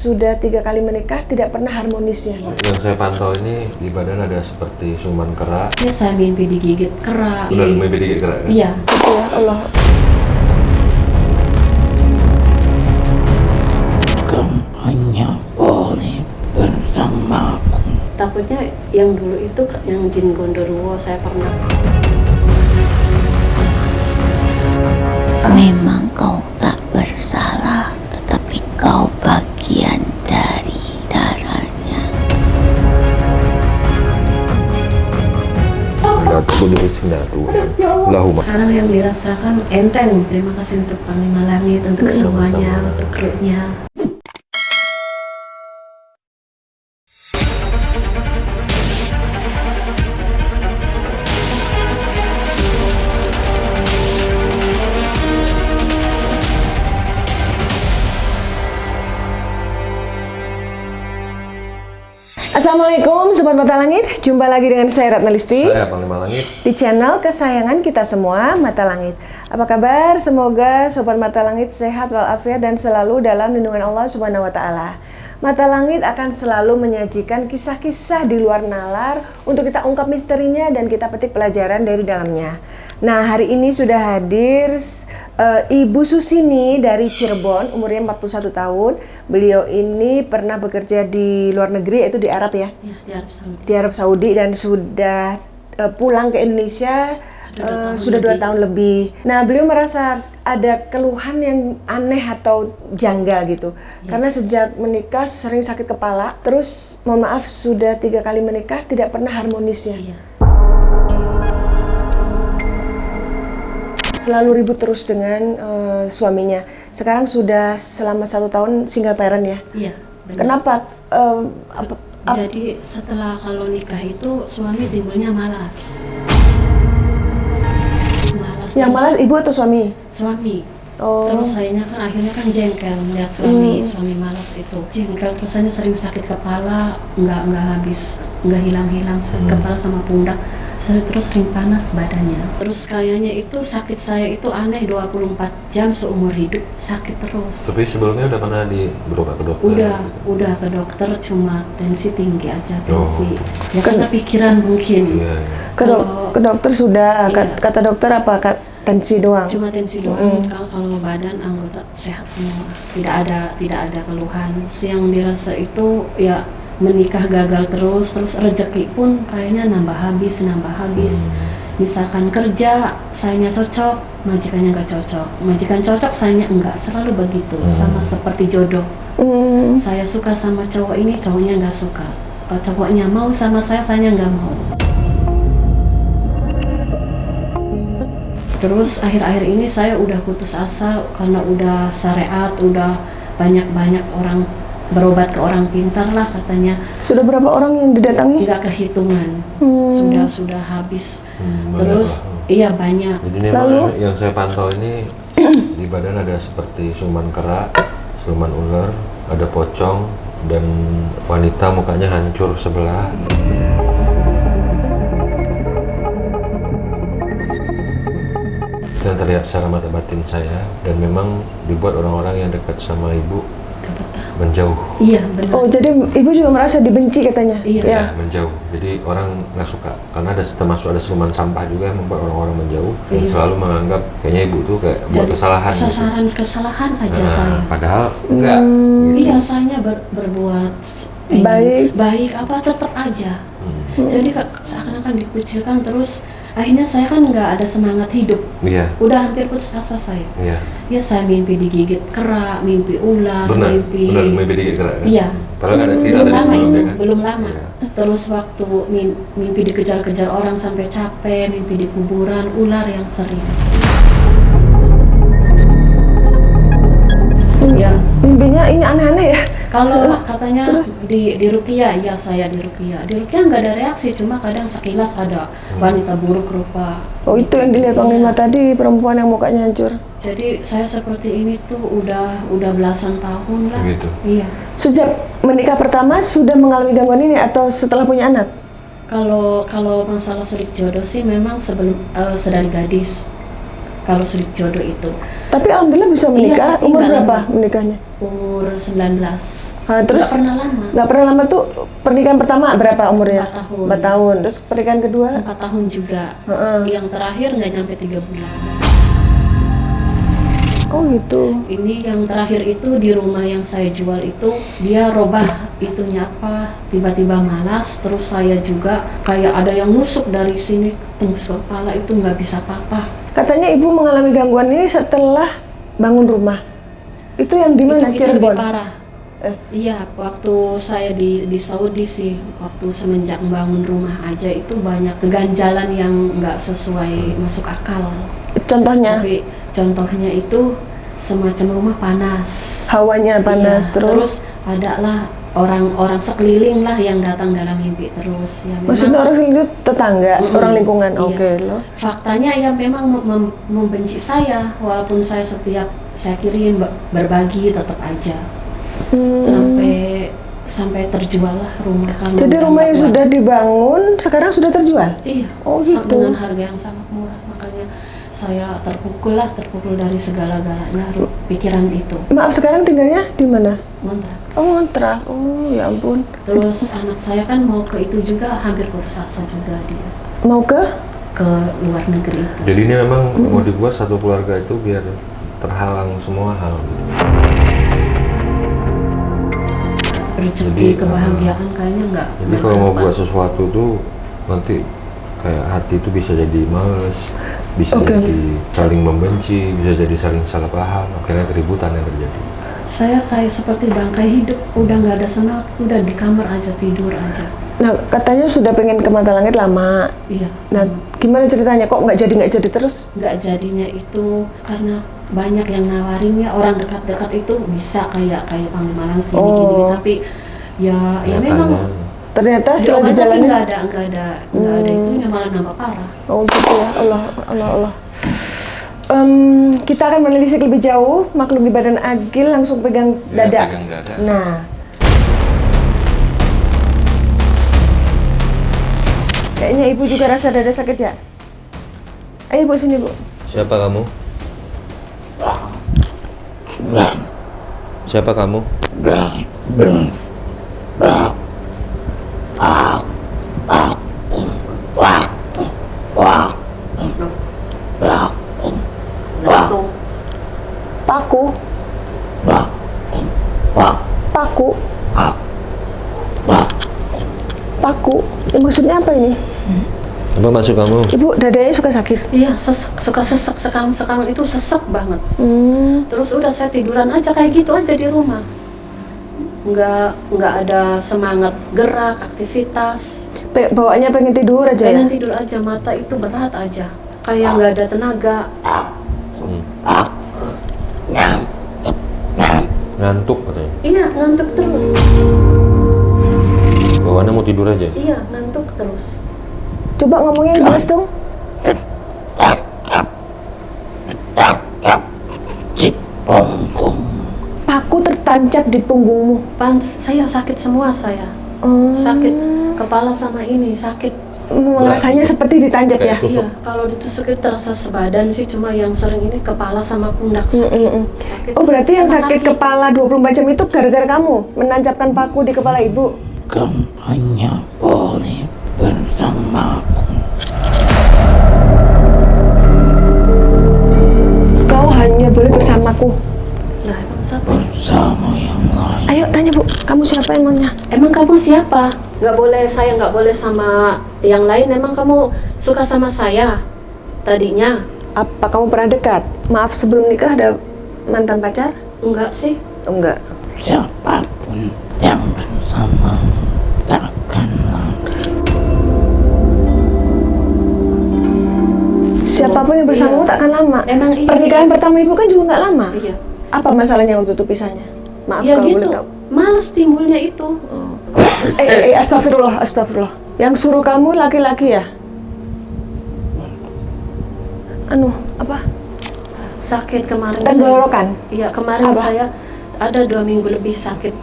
sudah 3 kali menikah tidak pernah harmonisnya. Yang saya pantau ini di badan ada seperti siluman kera. Ya, saya mimpi digigit kera. Benar, mimpi digigit kera kan? Iya. Gitu ya Allah. Kamu hanya boleh bersamaku. Takutnya yang dulu itu yang jin Gondoruo saya pernah. Memang kau tak bersalah, tetapi kau bagian dari darahnya. Sekarang yang dirasakan enteng. Terima kasih untuk Panglima Langit, untuk semuanya, untuk krunya. Assalamualaikum Sobat Mata Langit, jumpa lagi dengan saya Ratna Listi. Saya Panglima Langit. Di channel kesayangan kita semua, Mata Langit. Apa kabar? Semoga Sobat Mata Langit sehat walafiat dan selalu dalam lindungan Allah Subhanahu wa Ta'ala. Mata Langit akan selalu menyajikan kisah-kisah di luar nalar untuk kita ungkap misterinya dan kita petik pelajaran dari dalamnya. Nah, hari ini sudah hadir Ibu Susini dari Cirebon, umurnya 41 tahun. Beliau ini pernah bekerja di luar negeri, yaitu di Arab ya? Ya, di Arab Saudi. Di Arab Saudi dan sudah pulang ke Indonesia sudah 2 tahun lebih. Nah, beliau merasa ada keluhan yang aneh atau janggal gitu. Ya. Karena sejak menikah sering sakit kepala, terus mohon maaf sudah 3 kali menikah tidak pernah harmonisnya. Iya. Selalu ribut terus dengan suaminya. Sekarang sudah selama 1 tahun single parent ya? Iya, benar. Kenapa? Jadi setelah kalau nikah itu suami timbulnya malas. Yang malas ibu atau suami? Suami. Oh. Terus sayanya kan akhirnya kan jengkel melihat suami malas itu. Jengkel terus saya sering sakit kepala, nggak habis, nggak hilang-hilang, sakit kepala sama pundak. Terus sering panas badannya. Terus kayaknya itu sakit saya itu aneh, 24 jam seumur hidup sakit terus. Tapi sebelumnya udah pernah berobat ke dokter? Udah ke dokter, cuma tensi tinggi aja, tensi. Ya Kan- karena pikiran mungkin. Iya. Ke dokter sudah, Iya. kata dokter apa? Tensi doang? Cuma tensi doang. Kalau badan anggota sehat semua, tidak ada keluhan. Yang dirasa itu ya menikah gagal terus rezeki pun kayaknya nambah habis. Misalkan kerja sayanya cocok, majikannya nggak cocok, majikan cocok sayanya enggak, selalu begitu. Sama seperti jodoh. Saya suka sama cowok ini, cowoknya nggak suka. Kalau cowoknya mau sama saya, sayanya nggak mau. Terus akhir-akhir ini saya udah putus asa karena udah syariat, udah banyak orang berobat ke orang pintar lah katanya. Sudah berapa orang yang didatangi? Nggak kehitungan. Sudah habis. Banyak Terus lah. iya banyak. Jadi ini memang yang saya pantau ini di badan ada seperti siluman kera, siluman ular, ada pocong, dan wanita mukanya hancur sebelah. Yang terlihat secara mata batin saya, dan memang dibuat orang-orang yang dekat sama ibu menjauh. Iya benar. Oh, jadi ibu juga merasa dibenci katanya? Iya. Ya. Menjauh. Jadi orang nggak suka karena termasuk ada siluman sampah juga yang membuat orang-orang menjauh. Dan Iya. selalu menganggap kayaknya ibu tuh kayak buat kesalahan. Kesalahan aja saya. Padahal enggak. Gitu. Iya, saya berbuat baik apa tetap aja. Jadi seakan-akan dikucilkan terus. Akhirnya saya kan nggak ada semangat hidup. Iya. Udah hampir putus asa saya. Iya. Ya saya mimpi digigit kera, mimpi ular, Benar mimpi digigit kera kan? Iya. Padahal nggak ada cerita Belum dari lama sebelumnya itu, kan? belum lama. Iya. Terus waktu mimpi dikejar-kejar orang sampai capek, mimpi di kuburan, ular yang sering. Ya, Mimpinya ini aneh-aneh ya? kalau katanya di Ruqyah, ya saya di Ruqyah. Di Ruqyah nggak ada reaksi, cuma kadang sekilas ada wanita buruk rupa. Oh, itu yang dilihat Panglima tadi, perempuan yang mukanya hancur. Jadi saya seperti ini tuh udah belasan tahun lah. Begitu. Iya. Sejak menikah pertama sudah mengalami gangguan ini atau setelah punya anak? Kalau masalah sulit jodoh sih memang sedari gadis. Kalau sulit jodoh itu. Tapi alhamdulillah bisa menikah. Iya, tapi Umur nggak berapa lama. menikahnya? Umur 19. Terus Nggak pernah lama. nggak pernah lama tuh. Pernikahan pertama berapa umurnya? 4 tahun. 4 tahun. Terus pernikahan kedua? 4 tahun juga. Heeh. Yang terakhir nggak nyampe 3 bulan. Oh gitu. Ini yang terakhir itu di rumah yang saya jual itu dia robah itunya apa, tiba-tiba malas, terus saya juga kayak ada yang nusuk dari sini tembus ke kepala, itu nggak bisa apa-apa. Katanya ibu mengalami gangguan ini setelah bangun rumah. Itu yang di mana? Itu Cirebon. lebih parah. Iya, waktu saya di Saudi sih, waktu semenjak bangun rumah aja itu banyak keganjalan yang nggak sesuai masuk akal. Contohnya Tapi contohnya itu semacam rumah panas. hawanya panas, Iya, terus adalah orang-orang sekeliling lah yang datang dalam mimpi terus. Ya, Maksudnya orang sendiri tetangga, Mm-mm. orang lingkungan. Iya. Oke loh. Faktanya ya memang membenci saya, walaupun saya setiap saya kirim berbagi tetap aja. Sampai terjual lah rumah karena Jadi udah rumah nggak yang kuat. sudah dibangun sekarang sudah terjual? Iya, Oh, gitu. dengan harga yang sangat murah, makanya saya terpukul dari segala-galanya pikiran itu. Maaf, sekarang tinggalnya di mana? Ngontrak. Oh, ngontrak. Oh, ya ampun. Terus anak saya kan mau ke itu juga, hampir putus asa juga dia Mau ke? ke luar negeri itu. Jadi ini memang mau dibuat satu keluarga itu biar terhalang semua hal. Rezeki, Jadi, kebahagiaan kayaknya nggak. Jadi kalau mau buat sesuatu tuh nanti kayak hati itu bisa jadi males, bisa Oke. jadi saling membenci, bisa jadi saling salah paham, akhirnya keributan yang terjadi. Saya kayak seperti bangkai hidup, udah nggak ada semangat, udah di kamar aja, tidur aja. Nah, katanya sudah pengen ke Mata Langit lama. Iya. Nah, gimana ceritanya? Kok nggak jadi terus? Nggak jadinya itu karena banyak yang nawarinnya, orang dekat-dekat itu bisa kayak Panglima Langit gini-gini, Oh. tapi ya memang Ternyata setelah diobat tapi dijalanin. nggak ada itunya, malah nambah parah. Oh gitu ya, Allah. Kita akan menelisik lebih jauh. Makhluk di badan Agil langsung pegang Ya, dada. pegang dada. Nah, kayaknya ibu juga rasa dada sakit ya? Ayo bu, sini bu. Siapa kamu? Siapa kamu? Paku. Paku. Paku. Maksudnya apa ini? Apa maksud kamu? Ibu dadanya suka sakit. Iya, suka sesek, sekarang itu sesek banget. Hmm. Terus udah saya tiduran aja kayak gitu aja di rumah, nggak ada semangat gerak, aktivitas, Bawaannya pengen tidur aja ya? pengen tidur aja, mata itu berat aja, kayak nggak ada tenaga. Ngantuk katanya. Iya, ngantuk terus. Bawaannya mau tidur aja. Iya, ngantuk terus. Coba ngomongnya yang jelas dong. Paku tertancap di punggungmu. Saya sakit semua, saya Oh. sakit kepala sama ini sakit. Rasanya seperti ditancap ya? Kayak tusuk. Iya, kalau ditusuk itu terasa sebadan sih, cuma yang sering ini kepala sama pundak sakit. Sakit Oh berarti yang sama sakit kaki. kepala 24 jam itu gara-gara kamu menancapkan paku di kepala ibu? Kamu hanya boleh bersamaku. Kau hanya boleh bersamaku. Lah, emang siapa? Bersama yang lain. Ayo tanya bu, kamu siapa emangnya? Emang kamu siapa? Saya nggak boleh sama yang lain. Emang kamu suka sama saya tadinya? Apa kamu pernah dekat? Maaf sebelum nikah ada mantan pacar? Enggak sih. Enggak. Siapapun yang bersamamu takkan lagi. Siapapun yang bersamamu Iya. takkan lama. Emang iya. Pernikahan pertama ibu kan juga nggak lama. Iya. Apa masalahnya waktu itu pisahnya? Maaf Ya kalau gitu. boleh tahu. Males timbulnya itu. Astagfirullah. Yang suruh kamu laki-laki ya? Apa? Sakit kemarin. Tenggorokan? Iya, kemarin Apa? saya ada 2 minggu lebih sakit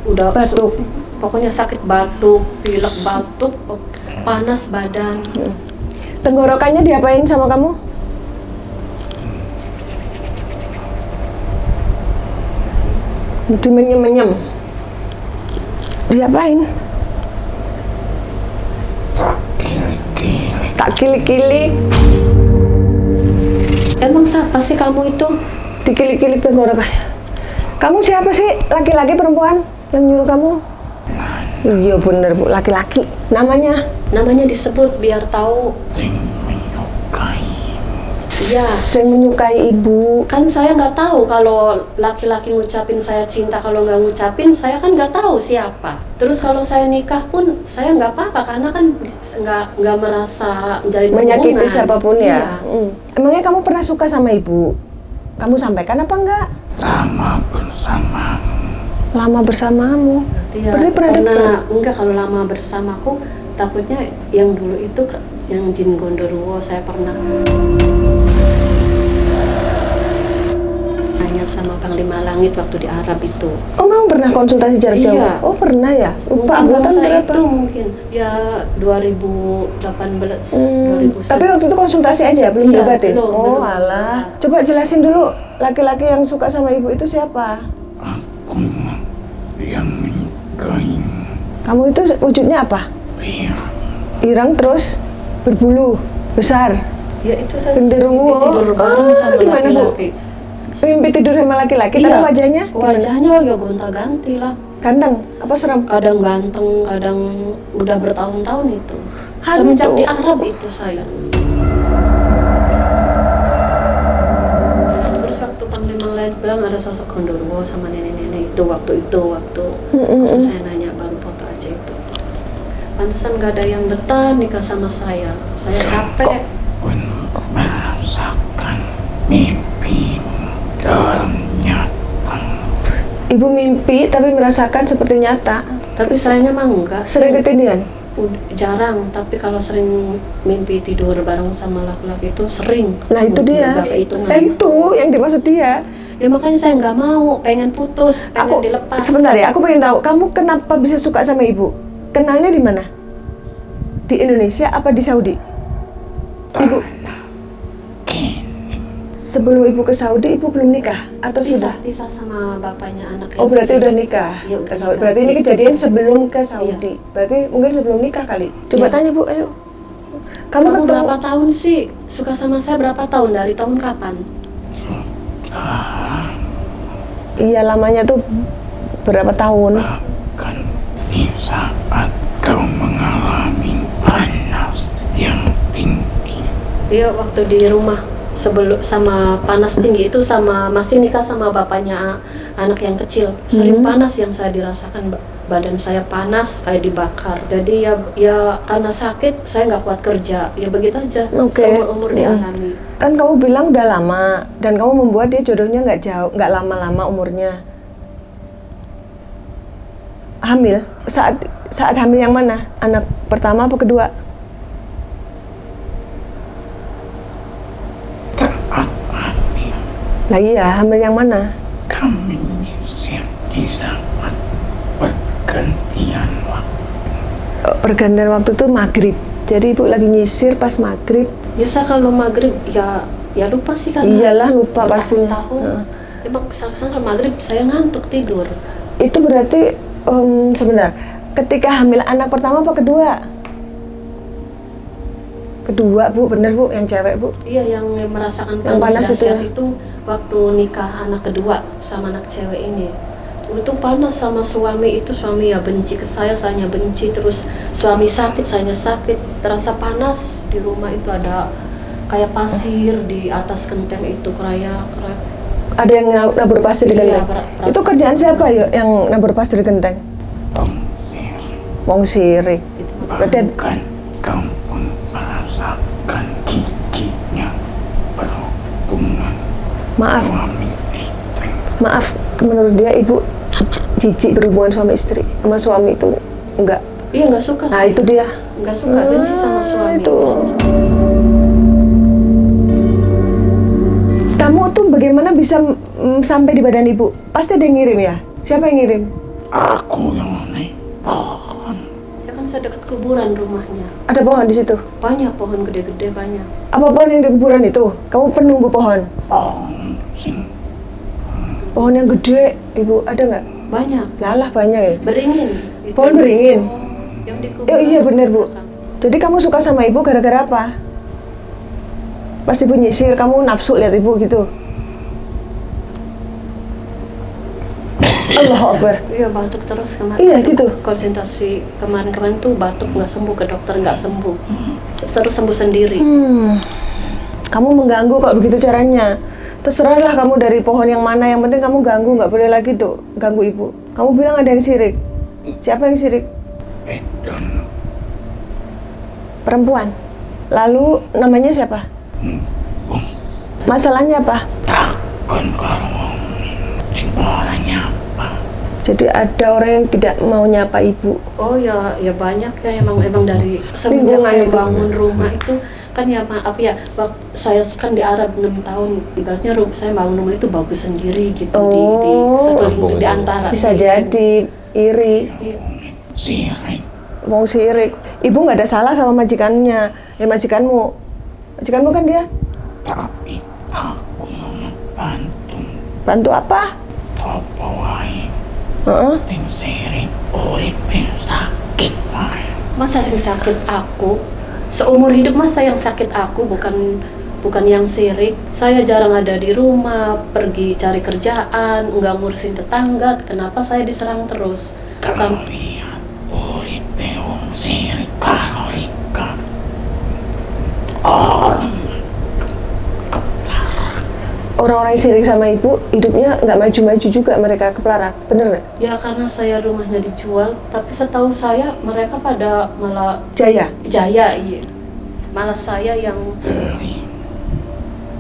udah Batuk. pokoknya sakit batuk, pilek batuk, panas badan. Tenggorokannya diapain sama kamu? Dimenyem-menyem. Diapain? tak kiri-kiri. Tak kilik-kilik. Emang siapa sih kamu itu? Dikilik-kilik tenggorokannya. Kamu siapa sih? Laki-laki perempuan yang nyuruh kamu? Iya bener Bu, laki-laki. Namanya? Namanya disebut biar tahu. Sing menyukai. Iya. Saya menyukai ibu. Kan saya nggak tahu kalau laki-laki ngucapin saya cinta, kalau nggak ngucapin saya kan nggak tahu siapa. Terus kalau saya nikah pun saya nggak apa-apa karena kan nggak merasa menjalin Menyakiti hubungan. siapapun ya. Iya. Emangnya kamu pernah suka sama ibu? Kamu sampaikan apa enggak? Lama bersama. Lama bersamamu. Iya, Berarti pernah dekat? enggak kalau lama bersamaku takutnya yang dulu itu yang Jin Gondoruo saya pernah tanya sama Panglima Langit waktu di Arab itu. Oh, memang pernah konsultasi jarak jauh? Iya. Oh, pernah ya? Lupa Mungkin angkatan bangsa berapa? itu mungkin ya 2018, 2009. Tapi waktu itu konsultasi aja, belum Iya, diobatin? belum, Oh, belum. alah. Coba jelasin dulu, laki-laki yang suka sama ibu itu siapa? Aku yang menyukai. Kamu itu wujudnya apa? Biar Ireng terus berbulu, besar. Ya itu saya Genderuwo. tidur bareng sama Gimana, Bu? laki-laki. Mimpi tidur sama laki-laki, tapi Iya, wajahnya gimana? wajahnya ya gonta-ganti lah. Ganteng? Apa serem? Kadang ganteng, kadang udah bertahun-tahun itu. Hantu. Semenjak di Arab itu saya. Terus waktu Panglima Langit bilang ada sosok Gondoruo sama nenek-nenek itu waktu saya nanya baru foto aja itu. Pantesan gak ada yang betah nikah sama saya. Saya capek. pun merasakan mimpi dalam nyata. Ibu mimpi tapi merasakan seperti nyata. Tapi sayanya mah enggak. Sering ketindihan? Jarang, tapi kalau sering mimpi tidur bareng sama laki-laki itu sering. Nah itu dia. Nggak kehitungan. Itu yang dimaksud dia. Ya makanya saya nggak mau, pengen putus, pengen Aku dilepas. sebentar ya, aku pengen tahu kamu kenapa bisa suka sama ibu? Kenalnya di mana? Di Indonesia apa di Saudi? Ibu sebelum ibu ke Saudi ibu belum nikah atau sudah? Pisah sama bapaknya anak. Oh berarti udah nikah Iya, ke udah Saudi. nikah. Berarti ini Istri. kejadian sebelum ke Saudi. Berarti mungkin sebelum nikah kali. Coba Iya. tanya Bu, ayo. Kamu Kamu ketemu berapa tahun sih suka sama saya, berapa tahun, dari tahun kapan? Iya lamanya tuh berapa tahun? Bahkan di saat kau mengalami panas yang tinggi. Iya waktu di rumah sebelum sama panas tinggi itu sama masih nikah sama bapaknya anak yang kecil. Sering panas yang saya dirasakan, badan saya panas kayak dibakar. Jadi ya karena sakit saya nggak kuat kerja. Ya begitu aja. Oke. Seumur-umur dialami. Kan kamu bilang udah lama dan kamu membuat dia jodohnya nggak jauh, nggak lama-lama umurnya. Hamil saat hamil yang mana? Anak pertama apa kedua? Saat hamil Lah iya, hamil yang mana? kami menyisir di saat pergantian waktu. Pergantian waktu itu maghrib. Jadi ibu lagi nyisir pas maghrib. Biasa kalau maghrib ya lupa sih kan. Iyalah lupa pastinya. Tahun. Emang sekarang kalau maghrib saya ngantuk tidur. Itu berarti sebentar. Ketika hamil anak pertama apa kedua? Kedua Bu, bener Bu, yang cewek Bu. Iya, yang merasakan Yang panas panas itu ya? dahsyat itu waktu nikah anak kedua sama anak cewek ini. Itu panas sama suami itu, suami ya benci ke saya benci, terus suami sakit, sayanya sakit, terasa panas di rumah itu ada kayak pasir di atas genteng itu keraya. Ada yang nabur pasir di Iya, genteng. pra- Itu kerjaan siapa yuk yang nabur pasir di genteng? Pengusir Wong sirik. Berarti bahkan kau pun merasakan giginya berhubungan maaf, suami istri. maaf. Menurut dia ibu jijik berhubungan suami istri. Sama suami itu enggak. Iya nggak suka Nah sih. itu dia. Nggak suka, benci sama suami. Itu. Kamu tuh bagaimana bisa sampai di badan ibu? Pasti ada yang ngirim ya? Siapa yang ngirim? Aku yang naik pohon. Ya kan saya dekat kuburan rumahnya. Ada pohon di situ. Banyak pohon gede-gede banyak. Apa pohon yang di kuburan itu? Kamu penunggu pohon? Pohon sing Pohon yang gede, ibu ada nggak? Banyak. Lalah banyak ya. Beringin. Itu Pohon beringin. Yang di Oh iya benar Bu. Jadi kamu suka sama ibu gara-gara apa? Pas ibu nyisir kamu nafsu lihat ibu gitu. Allahu Akbar. Iya batuk terus kemarin. Iya, gitu. Konsentrasi kemarin tuh batuk nggak sembuh, ke dokter nggak sembuh. Terus sembuh sendiri. Kamu mengganggu kalau begitu caranya. Terserahlah kamu dari pohon yang mana, yang penting kamu ganggu, nggak boleh lagi tuh ganggu ibu. Kamu bilang ada yang sirik. Siapa yang sirik? Edon. Perempuan. Lalu namanya siapa? Masalahnya apa? Takkan kalau orangnya apa? Jadi ada orang yang tidak mau nyapa ibu. Oh ya banyak ya emang dari semenjak Lingkungan saya itu. bangun rumah itu kan ya maaf ya saya kan di Arab 6 tahun ibaratnya saya bangun rumah itu bagus sendiri gitu di sekeliling di antara Bisa gitu. jadi iri. Iya. Sirik. Wong sirik. Ibu nggak ada salah sama majikannya. Ya majikanmu. Majikanmu kan dia. Tapi aku membantu. Bantu apa? Apa wae. Heeh. Tim sirik. Uripe sakit wae. Masa sih sakit aku seumur hidup masa yang sakit aku bukan yang sirik. Saya jarang ada di rumah, pergi cari kerjaan, nggak ngurusin tetangga. Kenapa saya diserang terus? Kalau lihat uripe wong sirik karo Rika. Orang-orang yang sirik sama ibu hidupnya nggak maju-maju juga, mereka kepelarak, bener nggak? Ya karena saya rumahnya dijual, tapi setahu saya mereka pada malah Jaya. jaya, iya. Malah saya yang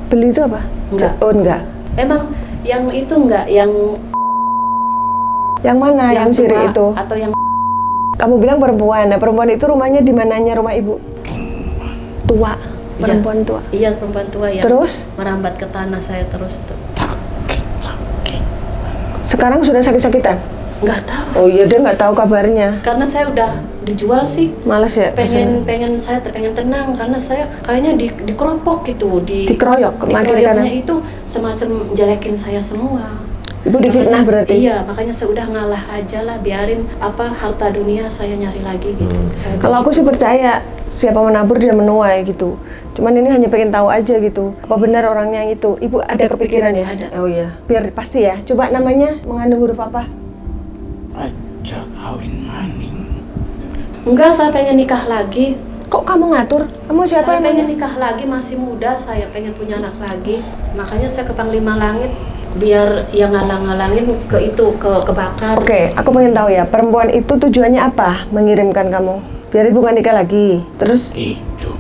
Beli itu apa? Enggak. Oh enggak. emang yang itu enggak yang Yang mana yang tua sirik itu? atau yang Kamu bilang perempuan. Nah perempuan itu rumahnya di mananya rumah ibu? Tua. Perempuan tua. iya perempuan tua yang Terus? merambat ke tanah saya terus tuh. Sekarang sudah sakit-sakitan? Nggak tahu. Oh iya, dia nggak tahu kabarnya. Karena saya udah dijual sih. Males ya? Pengen saya pengen tenang karena saya kayaknya dikeropok gitu Dikeroyok kemana dikeroyoknya kanan? itu semacam jelekin saya semua. Ibu difitnah Makanya- berarti? Iya, makanya saya udah ngalah aja lah, biarin harta dunia saya nyari lagi gitu. Saya Kalau aku sih percaya, siapa menabur dia menuai gitu. Cuman ini hanya pengen tahu aja gitu. Apa benar orangnya yang itu? Ibu ada kepikiran ya? Ada. Oh iya. Biar pasti ya. Coba namanya mengandung huruf apa? Aja kawin maning. Enggak, saya pengen nikah lagi. Kok kamu ngatur? Kamu siapa Saya yang pengen nanya? nikah lagi, masih muda, saya pengen punya anak lagi. Makanya saya ke Panglima Langit biar yang ngalang-ngalangin ke bakar. Oke, aku pengen tahu ya. Perempuan itu tujuannya apa? Mengirimkan kamu? Biar ibu nggak nikah lagi. Terus Itu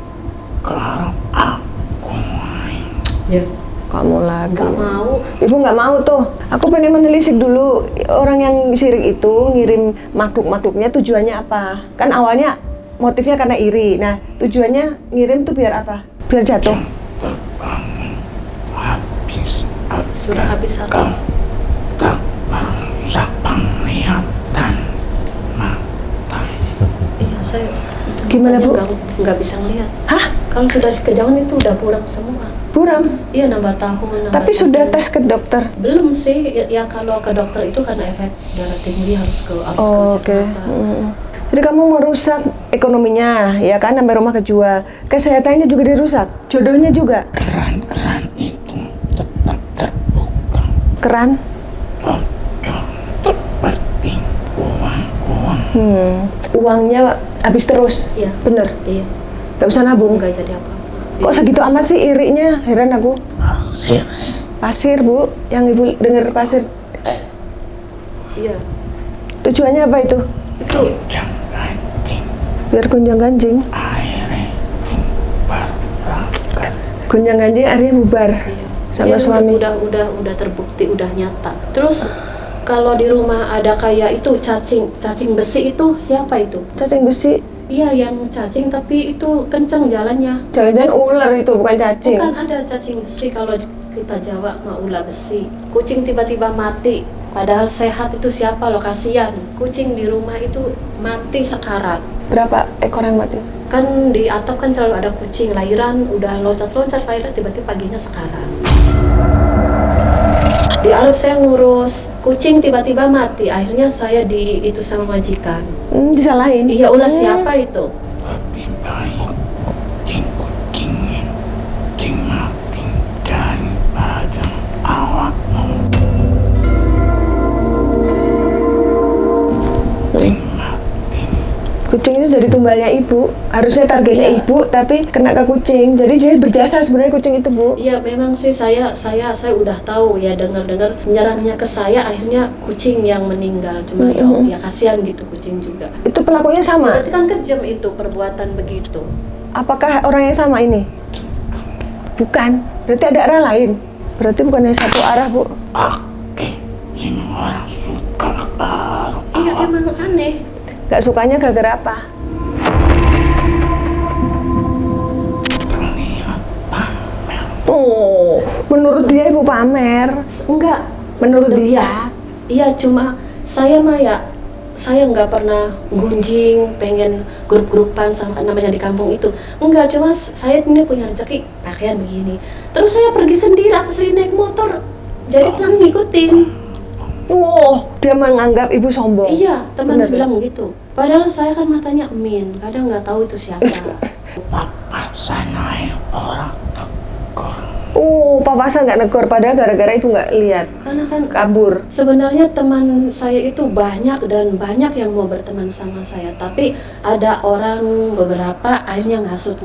kalau aku wae. Ya, kamu lagi. nggak mau. Ibu nggak mau tuh. Aku pengen menelisik dulu orang yang sirik itu ngirim makhluk-makhluknya tujuannya apa? Kan awalnya motifnya karena iri. Nah, tujuannya ngirim tuh biar apa? Biar jatuh. Terbangun habis Sudah habis harta. tak bangsa penglihatan mata. Iya, saya Gimana, Bu? Nggak bisa ngelihat. Hah? Kalau sudah kejauhan itu udah buram semua. Buram? Iya, nambah tahun. Tapi sudah tes ke dokter? Belum sih. Ya kalau ke dokter itu karena efek darah tinggi harus ke Oh, oke. Jakarta. Jadi kamu merusak ekonominya, ya kan? Sampai rumah kejual. Kesehatannya juga dirusak. Jodohnya juga. Keran-keran itu tetap terbuka. Keran? Bocor seperti uang-uang. Uangnya habis terus. Iya. Bener. Iya, Gak bisa nabung. nggak jadi apa-apa. Kok segitu amat sih irinya? Heran aku. Pasir. Pasir, Bu. Yang ibu dengar pasir. Iya, Tujuannya apa itu? itu Jang kancing. Biar gonjang ganjing. Airnya berangkat. Gonjang ganjing akhirnya bubar. iya. Sama Iya, suami. udah terbukti, udah nyata. Terus kalau di rumah ada kayak itu cacing besi itu siapa itu? Cacing besi. Iya, yang cacing tapi itu kenceng jalannya. Jangan-jangan ular itu, bukan cacing. Bukan, ada cacing besi kalau kita Jawa mah ular besi. Kucing tiba-tiba mati, padahal sehat, itu siapa lo, kasihan. Kucing di rumah itu mati sekarat. Berapa ekor yang mati? Kan di atap kan selalu ada kucing lahiran, udah loncat-loncat lahiran, tiba-tiba paginya sekarat. Di Arab saya ngurus kucing tiba-tiba mati. Akhirnya saya itu sama majikan. Disalahin. Iya ulah siapa itu? Lebih baik ting kucing ting mati daripada awakmu. Ting mati. Kucing itu jadi tumbalnya ibu. Harusnya targetnya Iya. ibu, tapi kena ke kucing. Jadi dia berjasa sebenarnya kucing itu, Bu. Iya memang sih saya udah tahu ya, dengar-dengar nyerangnya ke saya, akhirnya kucing yang meninggal. Cuma ya kasihan gitu kucing juga. Itu pelakunya sama. Berarti kan kejam itu perbuatan begitu. Apakah orang yang sama ini? Bukan. Berarti ada arah lain. Berarti bukan hanya satu arah, Bu. Oke, sing orang suka karo Iya emang aneh. Gak sukanya gara-gara apa? terlihat pamer. Oh, menurut dia ibu pamer. Enggak. Menurut Lebih- dia. Iya cuma saya mah ya, saya nggak pernah gunjing pengen grup-grupan sama namanya di kampung itu. Enggak, cuma saya ini punya rezeki pakaian begini. Terus saya pergi sendiri, aku sering naik motor. Jadi teman ngikutin. Wow, dia menganggap ibu sombong. Iya, teman Bener. bilang gitu. Padahal saya kan matanya emin, kadang nggak tahu itu siapa. Papasan orang tegur. Oh, papasan nggak negor. Padahal gara-gara ibu nggak lihat. Karena kan Kabur. sebenarnya teman saya itu banyak dan banyak yang mau berteman sama saya, tapi ada orang beberapa akhirnya ngasut.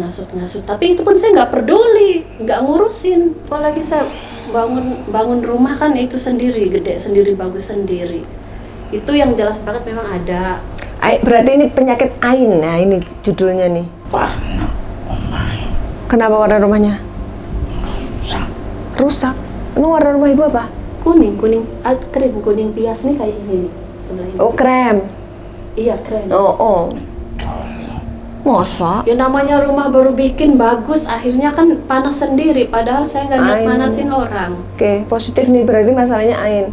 Tapi itu pun saya nggak peduli, nggak ngurusin. Apalagi saya bangun rumah kan itu sendiri, gede sendiri, bagus sendiri. Itu yang jelas banget memang ada. Berarti ini penyakit ain. Nah, ini judulnya nih. Warna umay Kenapa warna rumahnya rusak. rusak? Emang warna rumah ibu apa? Kuning, krim, kuning pias nih kayak ini nih, sebelah ini. Oh, krem. Iya keren. Oh. Masa? Ya namanya rumah baru bikin bagus, akhirnya kan panas sendiri. Padahal saya nggak niat Ain. panasin orang. Oke, positif nih berarti masalahnya ain.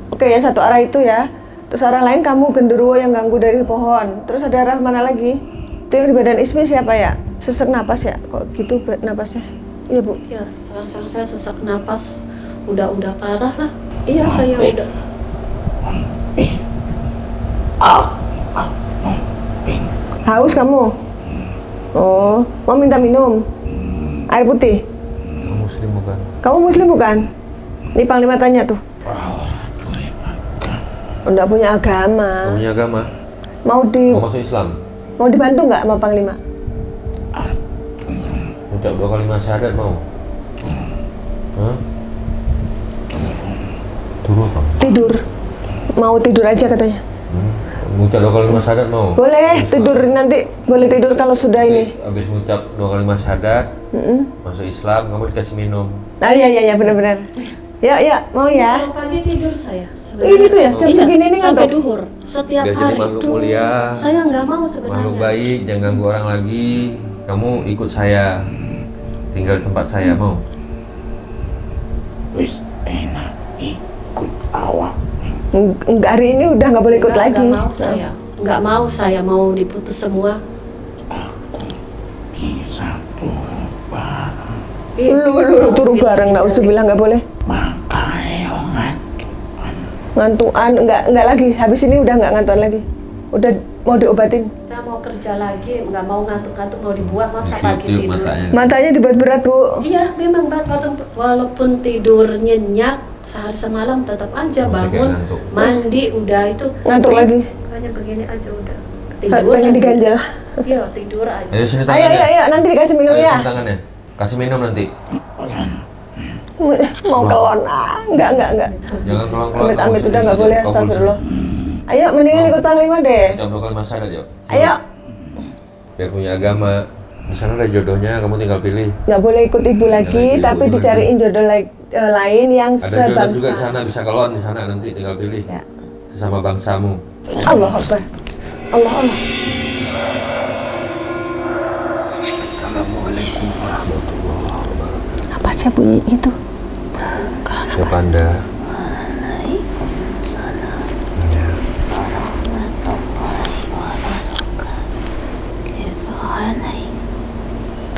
Oke ya, satu arah itu ya. Terus arah lain kamu genderuwo yang ganggu dari pohon. Terus ada arah mana lagi? Itu yang di badan Ismi siapa ya? Sesek napas ya? Kok gitu napasnya? Iya, Bu. Ya, sekarang saya sesak napas, udah parah lah. Iya kayak udah. Haus kamu? Oh, mau minta minum? Air putih? Kamu muslim bukan? Kamu muslim bukan? Ini Panglima tanya tuh. Enggak punya agama. Kamu punya agama? Mau Mau masuk Islam? mau dibantu nggak sama Panglima? Ucap 2 kalimat syahadat mau? Hah? Turu apa? Tidur. Mau tidur aja katanya. Ngucap 2 kalimat syahadat mau? Boleh tidur nanti. Boleh tidur kalau sudah ini. Habis ngucap 2 kalimat syahadat, Mm-mm. masuk Islam, kamu dikasih minum. Ah iya benar-benar. Ya mau ya. Kalau pagi tidur saya. Ini tuh ya, jam Iya, segini nih sampai ngantuk. duhur setiap Biar jadi hari. makhluk mulia, Saya nggak mau sebenarnya. makhluk baik, jangan ganggu orang lagi. Kamu ikut saya, tinggal di tempat saya mau? Wis enak ikut awak. Enggak, hari ini udah nggak boleh ikut lagi. Nggak mau saya mau diputus semua. Bisa turun bareng. Lu turu bareng, nggak usah bilang nggak boleh. Makanya Ngantuan nggak lagi. Habis ini udah nggak ngantuan lagi. Udah mau diobatin. Saya mau kerja lagi, nggak mau ngantuk-ngantuk, mau dibuat masa pagi Tiup-tiup tidur. matanya. Matanya dibuat berat, Bu. Iya, memang berat walaupun tidur nyenyak sehari semalam tetap aja Masih bangun, kayak ngantuk. mandi udah itu Ngantuk lagi. hanya begini aja udah. Pengen diganjal. Iya, tidur aja. Ayo sini Ayo, tangannya. ayo, nanti dikasih minum Ayo ya. sini tangannya. Kasih minum nanti. Mau kelon. Enggak. Jangan keluar-keluar. Amit-amit udah nggak boleh, astagfirullah. Ayo, mendingan ikut Panglima deh. Ucap 2 kalimat syahadat yuk. Ayo. Biar punya agama. Di sana ada jodohnya, kamu tinggal pilih. Nggak boleh ikut ibu lagi, Ibu tapi lagi. dicariin jodoh lain yang Ada jodoh juga di sebangsa. sana, bisa kelon di sana nanti tinggal pilih. Ya. Sesama bangsamu. Allah Akbar. Allah. Assalamualaikum warahmatullahi wabarakatuh. Apa sih bunyi itu? Siapa Anda?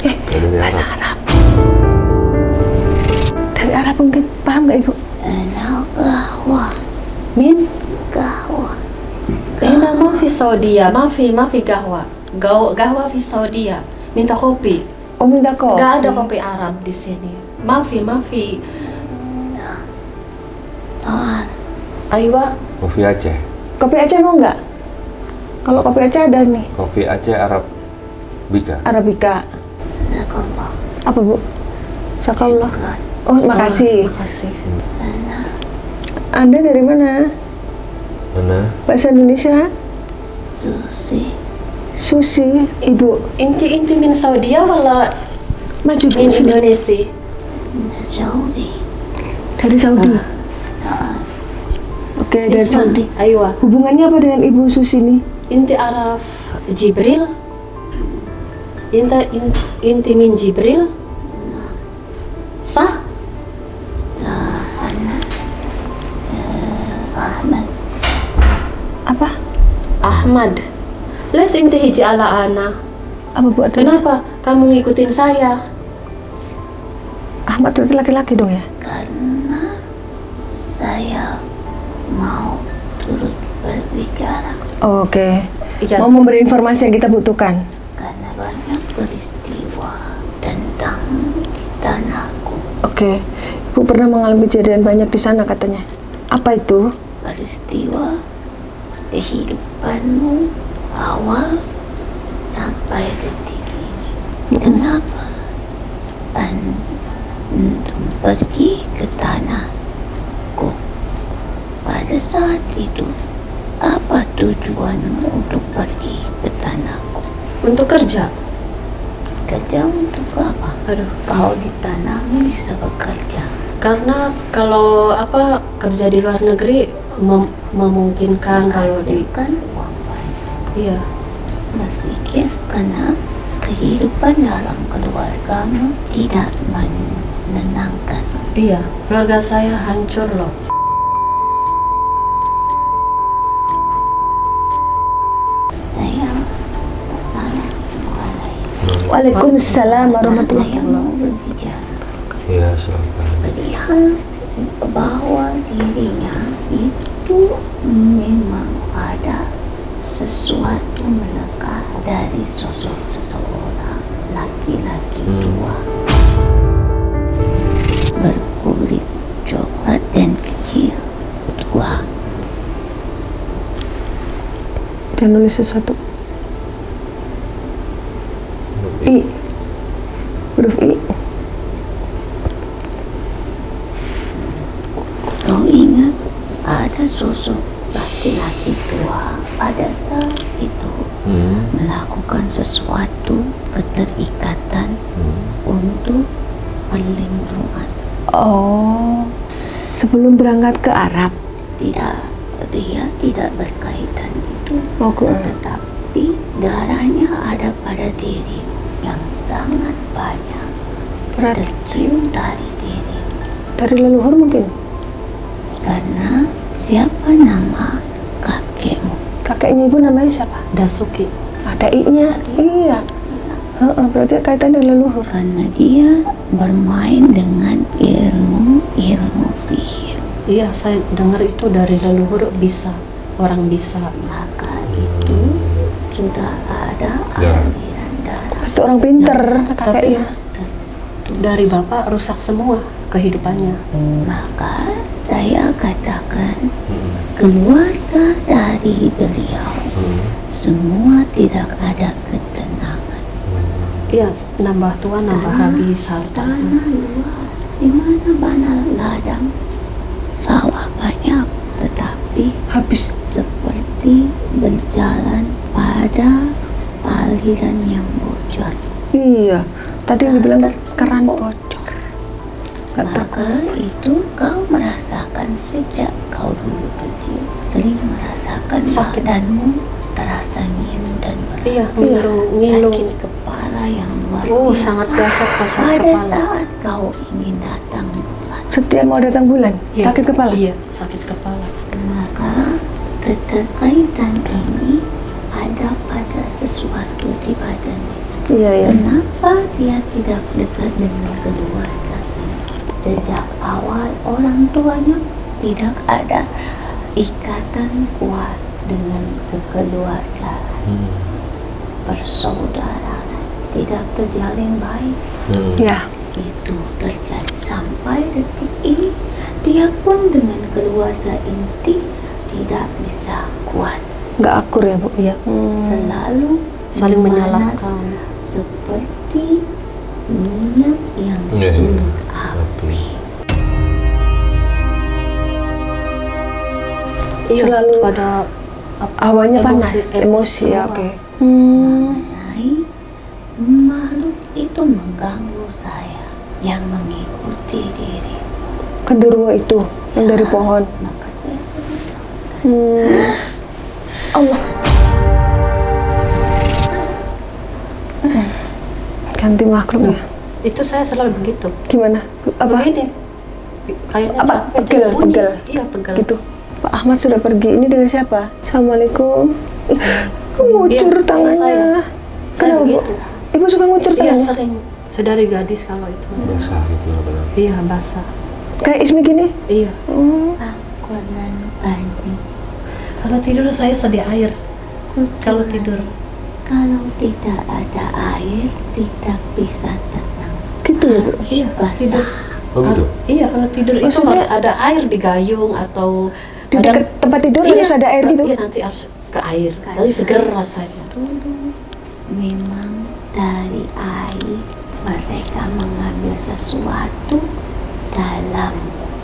Dari Bahasa Arab. Arab. Dari Arab mungkin paham nggak ibu? أنا Saudi, mafi gahwa. Gahwa fi Saudi. Minta kopi. Oh, minta kopi. Nggak ada kopi Arab di sini. Mafi. Aywa. Kopi Aceh. Kopi Aceh mau nggak? Kalau kopi Aceh ada nih, Kopi Aceh Arabica. Arabica. Zakallah. Apa Bu? Syakallah. Oh, makasih. Makasih. Anda dari mana? Mana? Bahasa Indonesia? Susi. Susi, Ibu. Inti min Saudi wala Maju Bu. min Indonesia? Saudi. Dari Saudi. Oke, dari Isma. Saudi. Aywa. Hubungannya apa dengan Ibu Susi ini? Inti Araf Jibril. Inti min Jibril. Sah? Ahmad. Apa? Ahmad. Les inti hiji ala ana. Apa Bu artinya? Kenapa kamu ngikutin saya? Ahmad berarti laki-laki dong ya? Karena saya mau turut berbicara. Oh, oke. Iya. Mau memberi informasi yang kita butuhkan. Karena banyak peristiwa tentang tanahku. Oke. Ibu pernah mengalami kejadian banyak di sana katanya. Apa itu? Peristiwa kehidupanmu awal sampai detik ini. Kenapa antum pergi ke tanahku? Pada saat itu, apa tujuanmu untuk pergi ke tanahku? Untuk kerja. Kerja untuk apa? Aduh. Kau di tanahmu bisa bekerja. Karena kalau kerja di luar negeri memungkinkan kalau di Menghasilkan uang banyak. iya. Berpikir karena kehidupan dalam keluargamu tidak menenangkan. Iya, keluarga saya hancur loh. Saya Assalamualaikum. Waalaikumsalam warahmatullahi Saya mau berbicara Iya, silakan. melihat bahwa dirinya itu memang ada sesuatu melekat dari sosok seseorang laki-laki tua berkulit coklat dan kecil tua. Dia nulis sesuatu. I. Huruf I. Kau ingat ada sosok laki-laki tua pada saat itu melakukan sesuatu keterikatan untuk perlindungan. Oh, sebelum berangkat ke Arab. Tidak, dia tidak berkaitan itu, Oh, ke tetapi darahnya ada pada dirimu yang sangat banyak berat. tercium dari dirimu. Dari leluhur mungkin. Karena siapa nama kakekmu? Kakeknya Ibu namanya siapa? Dasuki. Ada I-nya. Iya. Berarti kaitannya leluhur. Karena dia bermain dengan ilmu sihir. Iya, saya dengar itu dari leluhur bisa. Orang bisa. Maka itu sudah ada Ya. aliran darah. Berarti orang pinter Tapi kakeknya. dari bapak rusak semua kehidupannya. Maka saya katakan keluarga dari beliau semua tidak ada ketenangan. Iya, nambah tua, nambah habis harta. Tanah luas, di mana ladang, sawah banyak, tetapi Habis. seperti berjalan pada aliran yang bocor. Iya. Tadi yang dibilang keran bocor. Gak tahu. Maka itu kau merasakan sejak kau dulu kecil, sering merasakan Sakit. badanmu terasa ngilu dan berat. Iya, ngilu. Sakit kepala yang luar Oh, biasa. sangat dasar sakit Pada kepala. saat kau ingin datang bulan, Setiap mau datang bulan, Iya. sakit kepala. Iya, sakit kepala. maka keterkaitan ini ada pada sesuatu di badannya. Iya, iya. Kenapa dia tidak dekat dengan keluarga? Sejak awal orang tuanya tidak ada ikatan kuat dengan kekeluargaan, persaudaraan tidak terjalin baik. Ya. Itu terjadi sampai detik ini. Dia pun dengan keluarga inti tidak bisa kuat. Nggak akur ya Bu? Iya. Selalu Saling memanas menyalahkan. seperti minyak yang Iya, disulut iya. api. Iya, Selalu pada Awalnya panas, emosi ya, oke. Mengenai makhluk itu mengganggu saya yang mengikuti diri. Genderuwo itu yang dari pohon. Maka saya beritahu, Allah. Ganti makhluknya. itu saya selalu begitu. Gimana? Apa? Begini. Kayaknya Apa? capek, Pegel, jadi bunyi. pegel. Iya, pegel. Gitu. Pak Ahmad sudah pergi. Ini dengan siapa? Assalamualaikum. Ih, ngucur Iya, tangannya. saya Kenapa Bu? begitu. Ibu suka ngucur Iya, tangannya? sering. Sedari gadis kalau itu. Basah gitu ya benar. Iya, basah. Kayak Ismi gini? Iya. aku nan panik. Kalau tidur saya sedia air. Kalau tidur. Kalau tidak ada air, tidak bisa tenang. Gitu ya Bu? Iya, tidur. Basah. Oh gitu? Iya, kalau tidur itu Maksudnya- harus ada air di gayung atau Di dekat tempat tidur harus ada air gitu? Iya, nanti harus ke air. Nanti seger rasanya. Dulu memang dari air mereka mengambil sesuatu dalam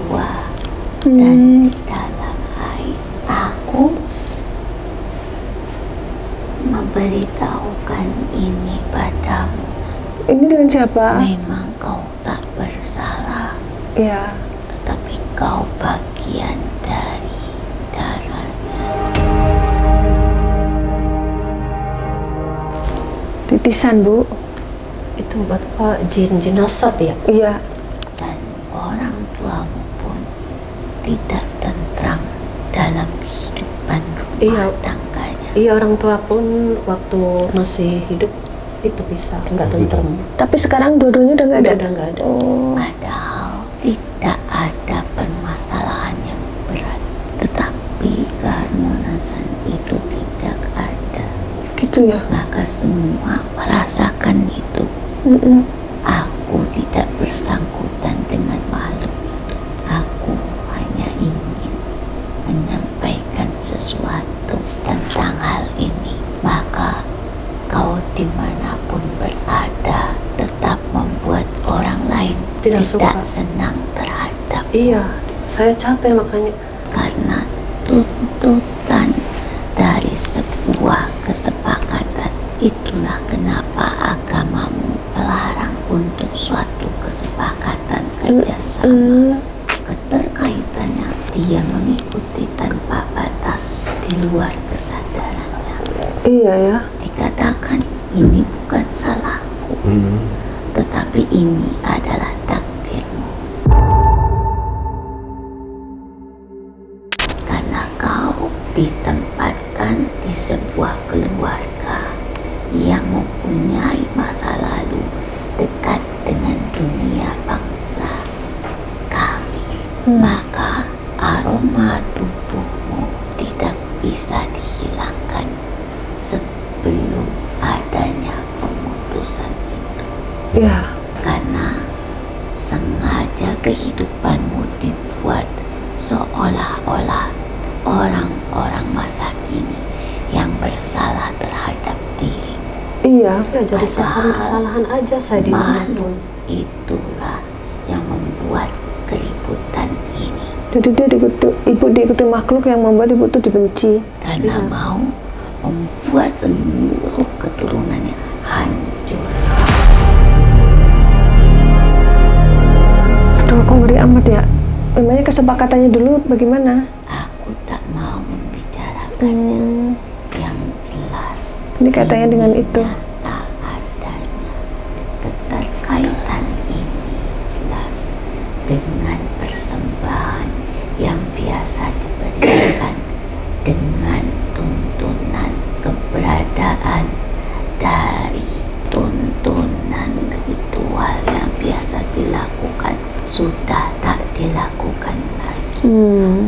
gua dan di dalam air. Aku memberitahukan ini padamu. Ini dengan siapa? Memang kau tak bersalah, Iya. tetapi kau bagian dari darahnya. Titisan Bu. Itu buat apa? Jin nasab ya? Iya. Dan orang tuamu pun tidak tentram dalam kehidupan rumah Iya. tangganya. Iya, orang tua pun waktu masih hidup itu bisa nggak tentrem. Tapi sekarang dua-duanya udah nggak ada? Udah nggak ada. Oh. Padahal tidak ada permasalahan yang berat, tetapi keharmonisan itu tidak ada. Gitu ya? Maka semua merasakan itu. Aku tidak bersangkutan dengan makhluk itu. Aku hanya ingin menyampaikan sesuatu tentang hal ini. Maka kau dimanapun berada tetap membuat orang lain Tidak tidak suka. senang terhadap, Iya, saya capek makanya. karena tuntutan dari sebuah kesepakatan. Itulah kenapa agamamu melarang untuk suatu kesepakatan kerjasama. Keterkaitannya dia mengikuti tanpa batas di luar kesadarannya. Iya ya. Dikatakan ini bukan salahku, tetapi ini adalah takdirmu. Karena kau ditempatkan di sebuah keluarga yang mempunyai masa lalu dekat dengan dunia bangsa kami, maka aroma tubuhmu tidak bisa dihilangkan sebelum adanya pemutusan itu. Iya. Karena sengaja kehidupanmu dibuat seolah-olah orang-orang masa kini yang bersalah terhadap dirimu. Iya. Ya, jadi sasaran kesalahan aja saya Makhluk dimanapun. itulah yang membuat keributan ini, Jadi dia ibu diikuti makhluk yang membuat ibu tuh dibenci. karena mau membuat seluruh keturunannya hancur. Aduh, kok ngeri amat ya. Memangnya kesepakatannya dulu bagaimana? Aku tak mau membicarakan yang jelas. Ini katanya dengan itu. Tak adanya keterkaitan ini jelas dengan persembahan yang biasa diberikan dengan tuntunan keberadaan dari tuntunan ritual yang biasa dilakukan sudah tak dilakukan lagi.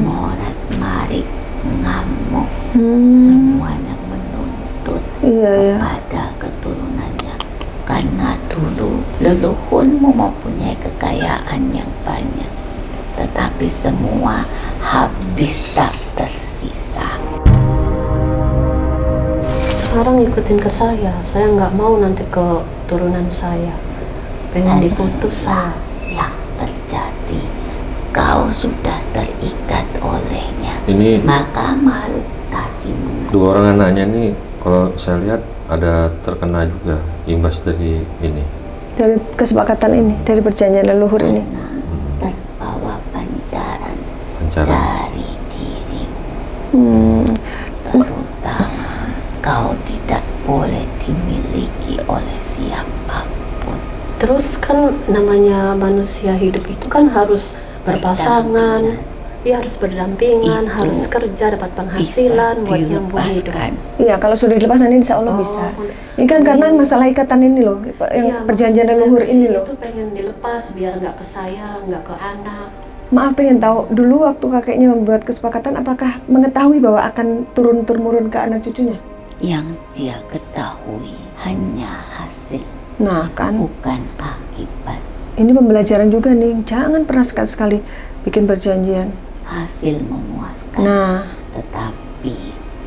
Morat marik, ngamuk, Semuanya menuntut Iya. kepada keturunannya. Karena dulu leluhurmu mempunyai kekayaan yang banyak, tetapi semua habis tak tersisa. Sekarang ikutin ke saya nggak mau nanti ke turunan saya. Pengen diputus saya. Yang terjadi, kau sudah terikat olehnya. Ini Maka malu tadi dua orang anaknya nih, kalau saya lihat ada terkena juga imbas dari ini. Dari kesepakatan ini, dari perjanjian leluhur ini. terbawa pancaran Pancaran. dari dirimu. Terutama kau tidak boleh dimiliki oleh siapapun. Terus kan namanya manusia hidup itu kan harus berpasangan, dia harus berdampingan, Itu harus kerja, dapat penghasilan bisa buat nyambung hidup. dilepaskan. Iya, kalau sudah dilepas nanti insya Allah Oh, bisa. Ini kan karena masalah ikatan ini loh, yang Iya, perjanjian makanya leluhur saya ini kesini loh. tuh pengen dilepas biar nggak ke saya, nggak ke anak. Maaf, pengen tahu dulu waktu kakeknya membuat kesepakatan, apakah mengetahui bahwa akan turun-temurun ke anak cucunya? Yang dia ketahui hanya hasil, Nah kan, bukan akibat. ini pembelajaran juga nih, jangan pernah sekali-sekali bikin perjanjian. Hasil memuaskan, Nah, tetapi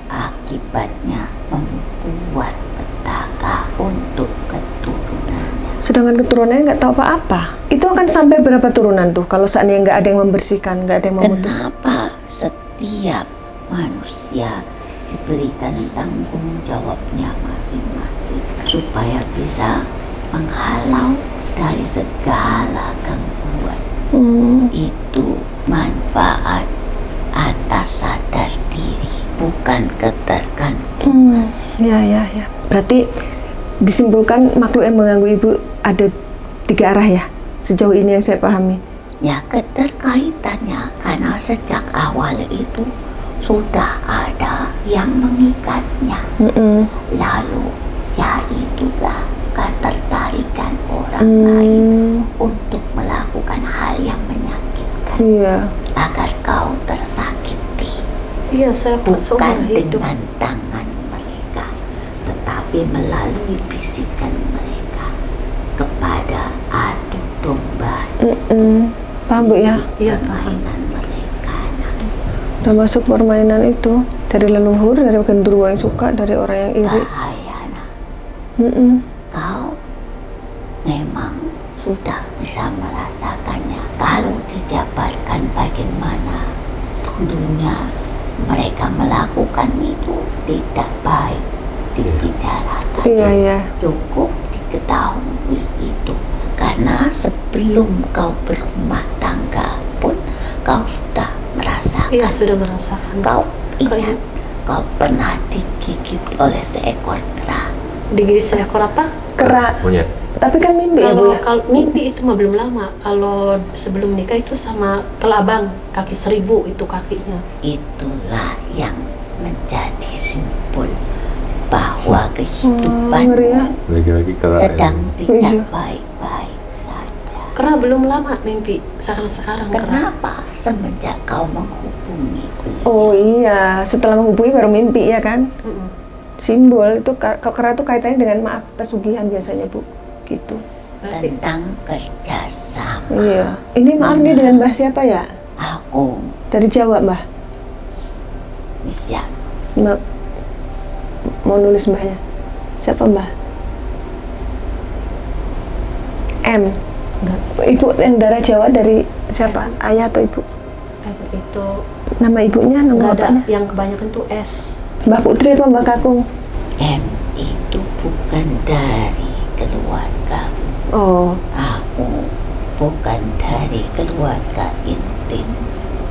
akibatnya membuat petaka untuk keturunannya. sedangkan keturunannya nggak tahu apa-apa. Itu akan sampai berapa turunan tuh kalau seandainya nggak ada yang membersihkan, nggak ada yang memutus? Kenapa setiap manusia diberikan tanggung jawabnya masing-masing supaya bisa menghalau dari segala gangguan? Itu manfaat atas sadar diri, bukan ketergantungan. Ya. Berarti disimpulkan makhluk yang mengganggu ibu ada 3 arah ya, sejauh ini yang saya pahami. Ya, keterkaitannya karena sejak awal itu sudah ada yang mengikatnya. Lalu ya itulah ketertarikan orang lain untuk melakukan hal yang menyakitkan Iya. agar kau tersakiti, Iya, saya bukan seumur hidup. dengan tangan mereka, tetapi melalui bisikan mereka kepada adu domba Paham Bu ya? Iya, paham. permainan mereka. Udah masuk permainan itu dari leluhur, dari genderuwo yang suka, dari orang yang iri. Bahaya, nak. Mm-mm. Kau memang sudah bisa merasakannya. Kalau dijabarkan bagaimana dulunya mereka melakukan itu tidak baik dibicarakan. Iya. Cukup diketahui itu, karena sebelum kau berumah tangga pun kau sudah merasakan. Iya, sudah merasakan. Kau Kau ingat, kau pernah digigit oleh seekor kera. digigit seekor apa? Kera. Monyet. Tapi kan mimpi ya Bu Kalau ya? kalau mimpi itu mah belum lama. Kalau sebelum nikah itu sama kelabang, kaki 1000 itu kakinya. Itulah yang menjadi simbol bahwa ngeri ya. kehidupanmu Lagi-lagi kera sedang ini. tidak Iya. baik-baik saja. Kera belum lama mimpi, sekarang kera. Kenapa? Semenjak kau menghubungi beliau. Oh iya, setelah menghubungi baru mimpi ya kan? Mm-mm. Simbol itu, kalau kera itu kaitannya dengan maaf pesugihan biasanya Bu, gitu. Berarti Tentang kerjasama. Iya. Ini maaf nih dengan Mbah siapa ya? Aku Dari Jawa Mbah. bisa Mbak mau nulis Mbahnya. Siapa Mbah? M. enggak Ibu yang darah Jawa dari siapa? Ayah atau ibu? itu Nama ibunya, nama enggak ada, bapaknya? yang kebanyakan tuh S. Mbah Putri atau Mbah Kakung? M itu bukan dari keluarga. Oh, Aku bukan dari keluarga intim,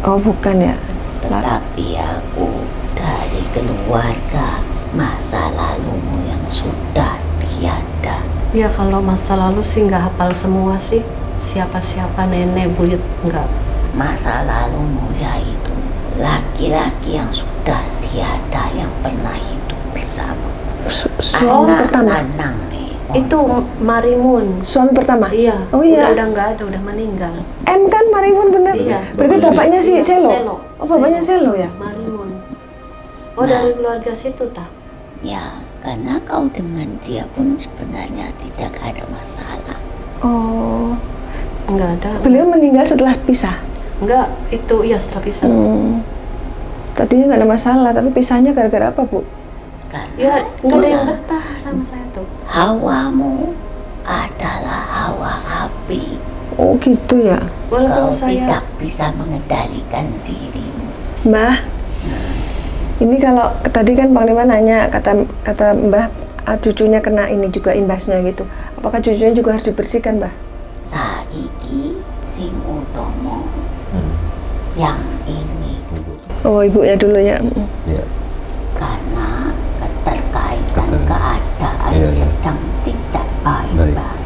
oh bukan ya. tetapi aku dari keluarga masa lalumu yang sudah tiada. Ya kalau masa lalu sih nggak hafal semua sih. Siapa-siapa nenek, buyut enggak. Masa lalumu yaitu laki-laki yang sudah tiada yang pernah hidup bersama. Suami pertama. Lanang nih. Itu Marimun. Suami pertama. Iya. Oh iya. Udah nggak ada, udah meninggal. M kan Marimun bener. Iya. Berarti bapaknya si Iya, Selo. Selo. Oh bapaknya Selo ya. Marimun. Oh, dari keluarga situ tak? Ya, karena kau dengan dia pun sebenarnya tidak ada masalah. Oh, Enggak ada. beliau meninggal setelah pisah. Enggak, itu iya setelah pisah. Tadinya nggak ada masalah, tapi pisahnya gara-gara apa, Bu? Karena Ya, enggak ada yang udah, betah sama saya tuh. hawamu adalah hawa api. Oh, gitu ya. Walaupun Kau saya tidak bisa mengendalikan dirimu. Mbah, ini kalau tadi kan Panglima nanya, kata Mbah, cucunya kena ini juga imbasnya gitu. Apakah cucunya juga harus dibersihkan, Mbah? Saiki sing utomo yang ini Oh, ibunya dulu ya. Ya. karena keterkaitan keadaan Iya, iya. sedang tidak Baik. baik-baik.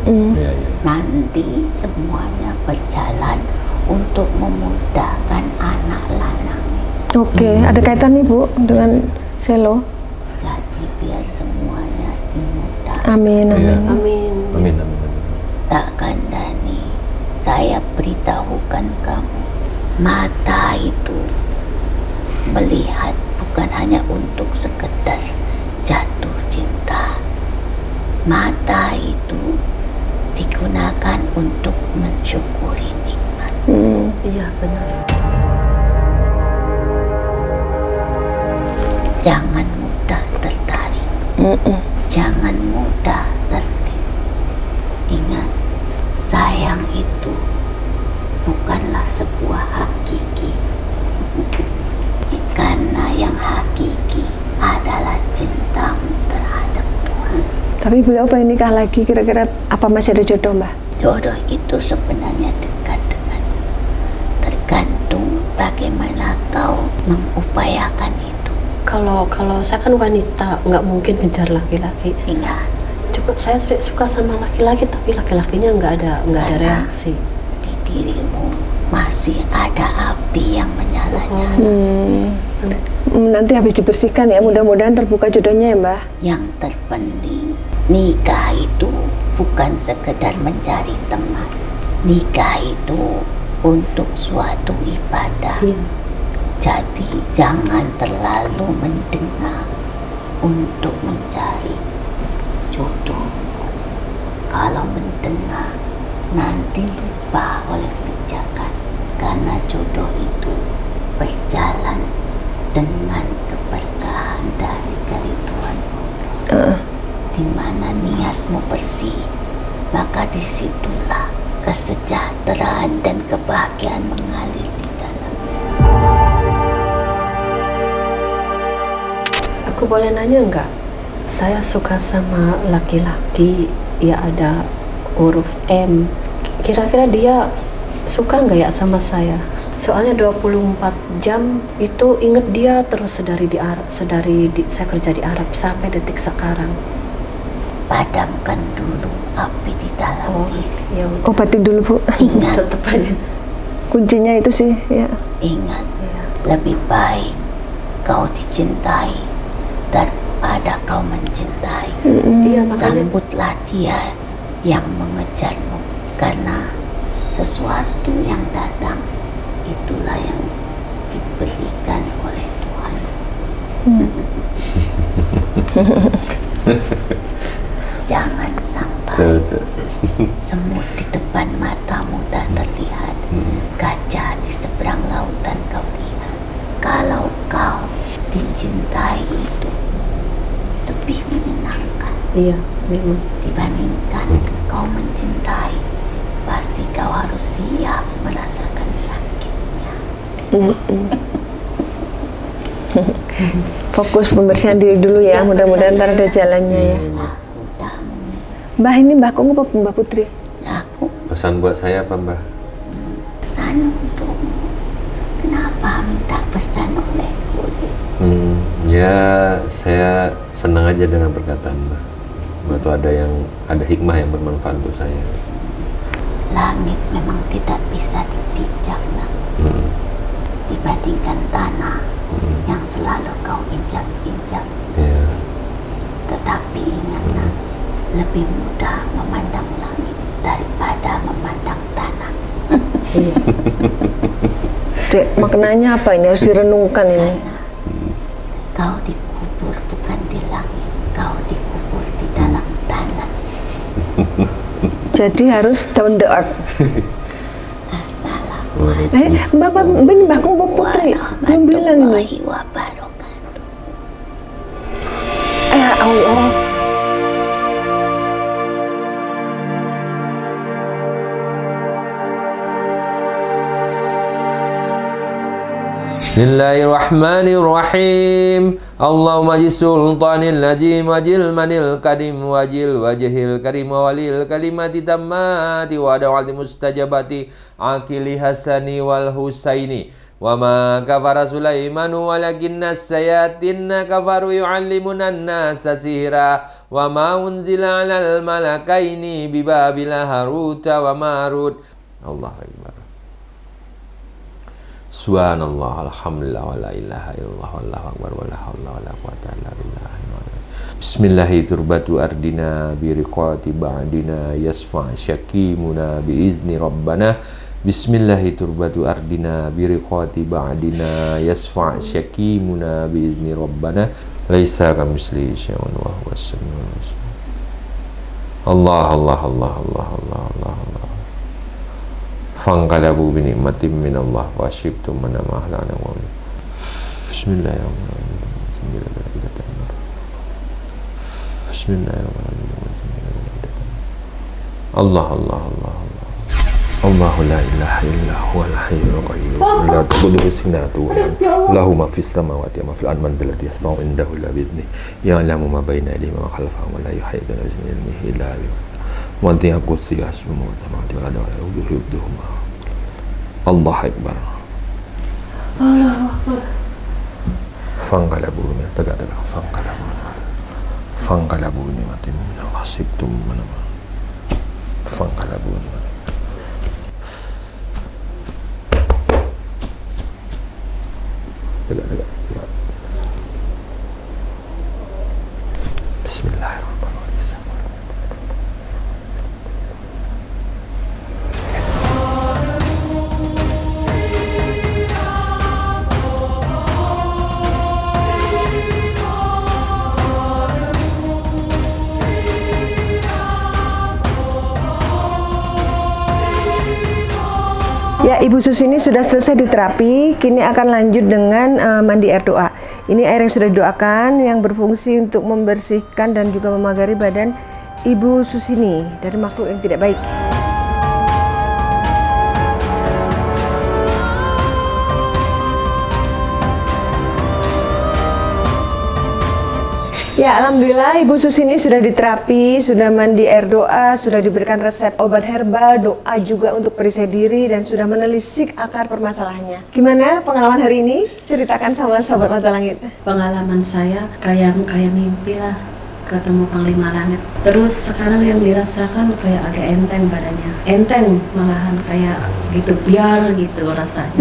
Iya, iya. Nanti semuanya berjalan untuk memudahkan anak lanang. Oke, ada kaitan nih Bu dengan Selo. Jadi biar semuanya dimudahkan. Amin, Iya. amin. amin. Amin, amin, amin. Tak Kandani, saya beritahukan kamu, mata itu melihat bukan hanya untuk sekedar jatuh cinta. Mata itu digunakan untuk mensyukuri nikmat. Iya, benar. Jangan mudah tertarik, jangan mudah tertipu. Ingat, sayang itu bukanlah sebuah hakiki. Karena yang hakiki adalah cintamu terhadap Tuhan. Tapi beliau pengen nikah lagi, kira-kira apa masih ada jodoh, Mbah? Jodoh itu sebenarnya dekat denganmu. Tergantung bagaimana kau mengupayakan itu. Kalau saya kan wanita, nggak mungkin kejar laki-laki. Ingat, Cuma saya suka sama laki-laki, tapi laki-lakinya nggak ada reaksi. di dirimu masih ada api yang menyala-nyala. Nanti habis dibersihkan ya, mudah-mudahan terbuka jodohnya ya, Mbah. Yang terpenting, nikah itu bukan sekedar mencari teman. Nikah itu untuk suatu ibadah. Iya. Jadi jangan terlalu mendengar untuk mencari jodoh. Kalau mendengar, nanti lupa oleh pijakan. Karena jodoh itu berjalan dengan keberkahan dari keriduan Allah. Di mana niatmu bersih, maka disitulah kesejahteraan dan kebahagiaan mengalir di dalamnya. Aku boleh nanya nggak? Saya suka sama laki-laki, ya ada huruf M. Kira-kira dia suka nggak ya sama saya? Soalnya 24 jam itu inget dia terus saya kerja di Arab sampai detik sekarang. Padamkan dulu api di dalam diri. Ya Obatin dulu, Bu. Ingat, tetap aja. Kuncinya itu sih, ya. ingat, lebih baik kau dicintai daripada kau mencintai. Iya, makanya Sambutlah dia yang mengejarmu, karena sesuatu yang datang itulah yang diberikan oleh Tuhan. Jangan sampai semut di depan matamu tak terlihat, gajah di seberang lautan kau lihat. Kalau kau dicintai itu lebih menyenangkan iya memang. dibandingkan kau mencintai. Pasti kau harus siap merasakan sakitnya. Fokus pembersihan diri dulu ya, mudah-mudahan ntar ada jalannya ya. Aku tak memiliki. Mbah, ini Mbah Kong apa Mbah Putri? Aku Pesan buat saya apa, Mbah? pesan untukmu. Kenapa minta pesan olehku? Ya, saya senang aja dengan perkataan Mbah. Mbah tuh ada hikmah yang bermanfaat untuk saya. Langit memang tidak bisa dipijak, nak. Dibandingkan tanah yang selalu kau injak-injak. Ya. Tetapi ingat, nak, lebih mudah memandang langit daripada memandang tanah. Dek, maknanya apa ini? Harus direnungkan ini. Kau dikubur bukan di langit, kau dikubur di dalam tanah. Jadi harus down the earth. Assalamualaikum Bapak benih bakung Bapak Putri. Belum bilang ini. warahmatullahi wabarakatuh. Allah. Bismillahirrahmanirrahim. Allahumma ji sultanil najim wajil manil kadim wajil wajhil karim walil kalimati tammati wa da'wati mustajabati akili hasani wal husaini wa ma kafara Sulaimanu walakinna sayatinna kafaru yu'allimuna an-nasa sihra wa ma unzila 'alal malakaini bi Babila Haruta wa Marut. Allahu akbar. Subhanallah, alhamdulillah, wa la ilaha illallah, wallahu akbar, wa la hawla wa la quwata illa billah. Bismillahi turbatu ardina, biriqati ba'dina, yasfa' syakimuna, biizni rabbana. Bismillahi turbatu ardina, biriqati ba'dina, yasfa' syakimuna, biizni rabbana. Laisa kamislihi syai'un wa huwa as-sami'ul basir. Allah, Allah, Allah, Allah, Allah, Allah, Allah. Fangkalabu bi ni'matin minallah wa syibtum mana mahlana wa Bismillahirrahmanirrahim. Bismillahirrahmanirrahim. Allah, Allah, Allah, Allah. Allahu la ilaha illa huwal hayyul qayyum. La ta'khudhuhu sinatun wa la lahu ma fis samawati wa ma fil ardi man dhal ladzi yashfa'u indahu illa bi idhnihi ya'lamu ma bayna aydihim wa ma khalfahum wa la yuhituna bi ilmihi illa bihi. Wadi'a kursiyyuhu as-samawati wal ardi wa la yahuduhu hifdhuhuma. Allah Akbar. Allahu Akbar. Fangkalabu min tagadaga fangkalabu ni'matin min Allah sibtum mana fangkalabu tagadaga Bismillahirrahmanirrahim. Ya, Ibu Susini sudah selesai diterapi, kini akan lanjut dengan mandi air doa. Ini air yang sudah didoakan yang berfungsi untuk membersihkan dan juga memagari badan Ibu Susini dari makhluk yang tidak baik. Ya, alhamdulillah Ibu Susini sudah diterapi, sudah mandi air doa, sudah diberikan resep obat herbal, doa juga untuk perisai diri dan sudah menelisik akar permasalahannya. Gimana pengalaman hari ini? Ceritakan sama sahabat Mata Langit. Pengalaman saya kayak mimpi lah, ketemu Panglima Langit. Terus sekarang yang dirasakan kayak agak enteng badannya, enteng malahan kayak gitu, biar gitu rasanya.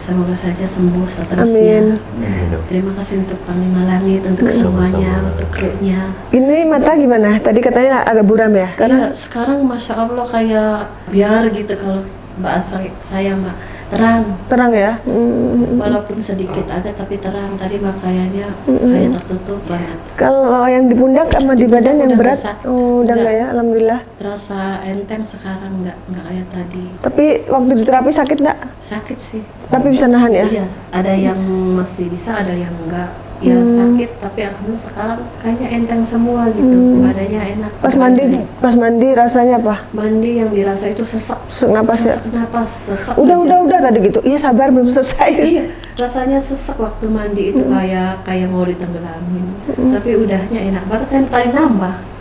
Semoga saja sembuh seterusnya. Amin. Terima kasih untuk Panglima Langit, untuk semuanya, untuk krunya. Ini mata gimana? Tadi katanya agak buram ya? Iya, sekarang Masya Allah kayak biar gitu kalau bahasa saya Mbak. Terang ya? walaupun sedikit agak tapi terang. Tadi makanya kayak tertutup banget. Kalau yang di pundak sama di badan yang udah berat? nggak Oh, udah enggak ya? Alhamdulillah. Terasa enteng sekarang, nggak kayak tadi. Tapi waktu di terapi sakit enggak? Sakit sih. Tapi bisa nahan ya? Iya, ada yang masih bisa, ada yang enggak. Ya sakit, tapi alhamdulillah sekarang kayaknya enteng semua gitu, badannya enak. Pas mandi rasanya apa? Mandi yang dirasa itu sesak. Sesak napas ya? Sesak napas, sesak Udah aja. tadi gitu. Iya, sabar belum selesai. Iya, rasanya sesak waktu mandi itu kayak mau ditenggelamin. Tapi udahnya enak banget, kan tadi nambah.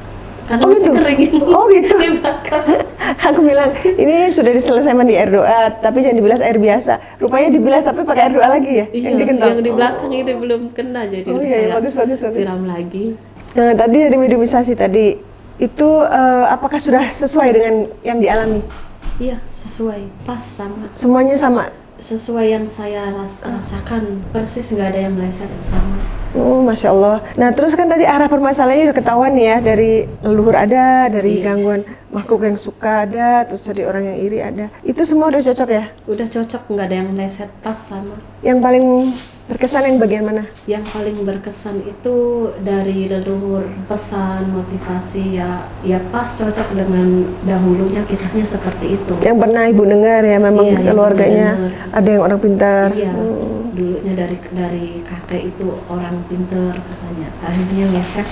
Karena Oh, masih gitu? kering Oh, gitu. di belakang. Aku bilang, ini sudah selesai mandi air doa, tapi jangan dibilas air biasa. Rupanya dibilas tapi pakai air doa lagi ya? Iya, yang dikenal. yang di belakang itu belum kena, jadi Oh, udah iya, saya bagus. siram lagi. Nah, tadi dari mediumisasi tadi, itu apakah sudah sesuai dengan yang dialami? Iya, sesuai, pas sama. Semuanya sama? Sesuai yang saya rasakan, persis nggak ada yang meleset, sama. Oh, Masya Allah. Nah, terus kan tadi arah permasalahannya udah ketahuan ya, dari leluhur ada, dari gangguan makhluk yang suka ada, terus dari orang yang iri ada. Itu semua udah cocok ya? Udah cocok, nggak ada yang meleset, pas sama. Yang paling Berkesan yang bagian mana? Yang paling berkesan itu dari leluhur, pesan, motivasi, ya pas cocok dengan dahulunya kisahnya seperti itu. Yang pernah Ibu dengar ya, memang Iya, yang keluarganya pernah dengar. ada yang orang pintar. Iya, dulunya dari kakek itu orang pinter katanya. Akhirnya ngefek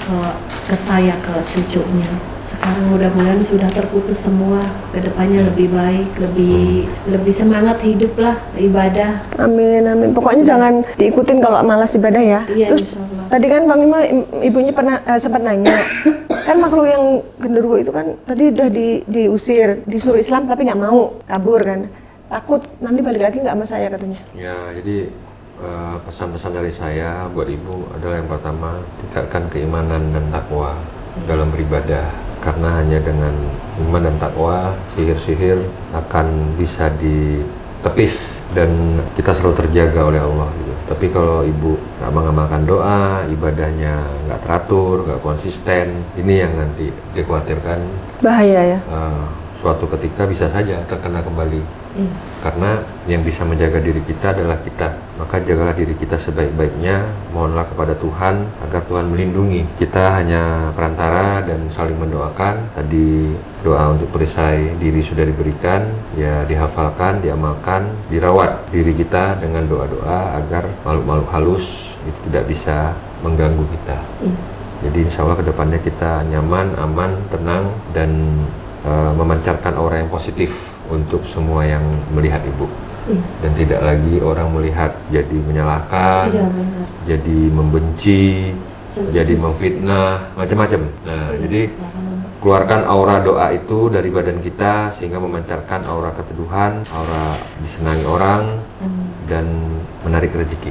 ke saya, ke cucunya. Sekarang mudah-mudahan sudah terputus semua, kedepannya lebih baik, lebih semangat hidup lah, ibadah. Amin, amin. Pokoknya jangan diikutin kalau malas ibadah ya. Iya, Terus insyaallah. tadi kan Bang Mima, ibunya pernah sempat nanya, kan makhluk yang genderuwo itu kan tadi udah diusir, disuruh Islam tapi nggak mau, kabur kan. Takut nanti balik lagi nggak sama saya katanya. Ya, jadi pesan-pesan dari saya buat ibu adalah yang pertama, tingkatkan keimanan dan takwa dalam beribadah. Karena hanya dengan iman dan takwa, sihir-sihir akan bisa ditepis dan kita selalu terjaga oleh Allah gitu. Tapi kalau ibu nggak mengamalkan doa, ibadahnya nggak teratur, nggak konsisten, ini yang nanti dikhawatirkan Bahaya ya. suatu ketika bisa saja terkena kembali. Karena yang bisa menjaga diri kita adalah kita. Maka jagalah diri kita sebaik-baiknya, mohonlah kepada Tuhan agar Tuhan melindungi. Kita hanya perantara dan saling mendoakan. Tadi doa untuk perisai diri sudah diberikan, ya dihafalkan, diamalkan, dirawat diri kita dengan doa-doa agar makhluk-makhluk halus itu tidak bisa mengganggu kita. Jadi insya Allah kedepannya kita nyaman, aman, tenang, dan memancarkan aura yang positif untuk semua yang melihat ibu. Dan tidak lagi orang melihat jadi menyalahkan, Iya, benar. jadi membenci, Seperti- jadi memfitnah, macam-macam. Nah, Iya, jadi subhanallah. keluarkan aura doa itu dari badan kita sehingga memancarkan aura keteduhan, aura disenangi orang, dan menarik rezeki.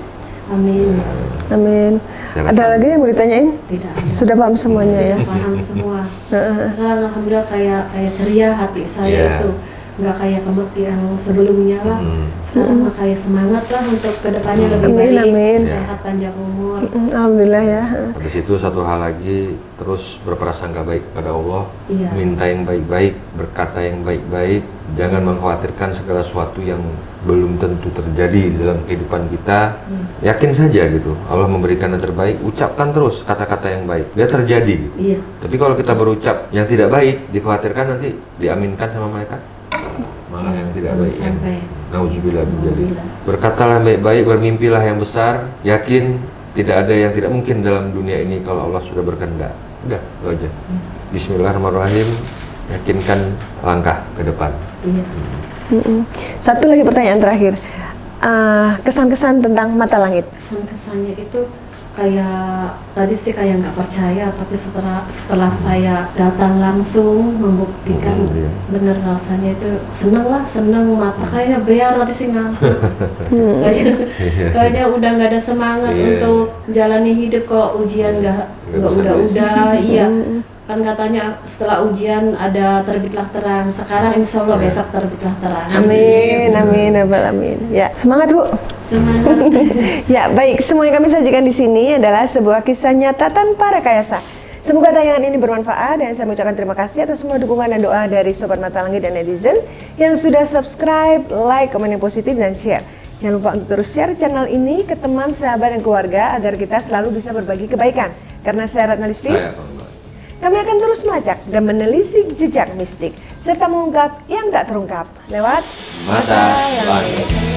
Amin. Amin. Saya Ada rasa- lagi yang mau ditanyain? Tidak ada. Sudah paham semuanya ya? Sudah paham semua. Sekarang alhamdulillah kayak ceria hati saya Iya. itu, nggak kayak yang sebelumnya lah. Sekarang mah kayak semangat lah untuk kedepannya lebih Amin, baik, amin. sehat, panjang umur. Alhamdulillah ya. Habis itu satu hal lagi, terus berprasangka baik pada Allah, Iya. minta yang baik-baik, berkata yang baik-baik, jangan mengkhawatirkan segala sesuatu yang belum tentu terjadi di dalam kehidupan kita. Yakin saja gitu, Allah memberikan yang terbaik, ucapkan terus kata-kata yang baik, biar terjadi gitu. Iya. Tapi kalau kita berucap yang tidak baik, dikhawatirkan nanti diaminkan sama mereka, malah yang tidak jangan baik yang sampai. nauzubillah min dzalik. Nauzubillah. Berkatalah yang baik-baik, bermimpilah yang besar, yakin tidak ada yang tidak mungkin dalam dunia ini kalau Allah sudah berkehendak. Udah, itu aja. Bismillahirrahmanirrahim, yakinkan langkah ke depan. Iya. Satu lagi pertanyaan terakhir. Kesan-kesan tentang mata langit. Kesan-kesannya itu kayak tadi sih kayak nggak percaya, tapi setelah saya datang langsung membuktikan Iya. bener rasanya itu seneng mata kayaknya biar tadi sih ngantuk. Kayaknya udah nggak ada semangat Iya. untuk jalani hidup kok ujian nggak bisa udah iya. Kan katanya setelah ujian ada terbitlah terang. Sekarang insya Allah besok terbitlah terang. Amin, amin, amin. Ya, semangat Bu. Semangat. Ya, baik. Semua yang kami sajikan di sini adalah sebuah kisah nyata tanpa rekayasa. Semoga tayangan ini bermanfaat dan saya mengucapkan terima kasih atas semua dukungan dan doa dari Sobat Mata Langit dan netizen yang sudah subscribe, like, komen yang positif, dan share. Jangan lupa untuk terus share channel ini ke teman, sahabat, dan keluarga agar kita selalu bisa berbagi kebaikan. Karena saya Ratna Listi, Saya Pak. kami akan terus melacak dan menelisik jejak mistik serta mengungkap yang tak terungkap lewat Mata Langit.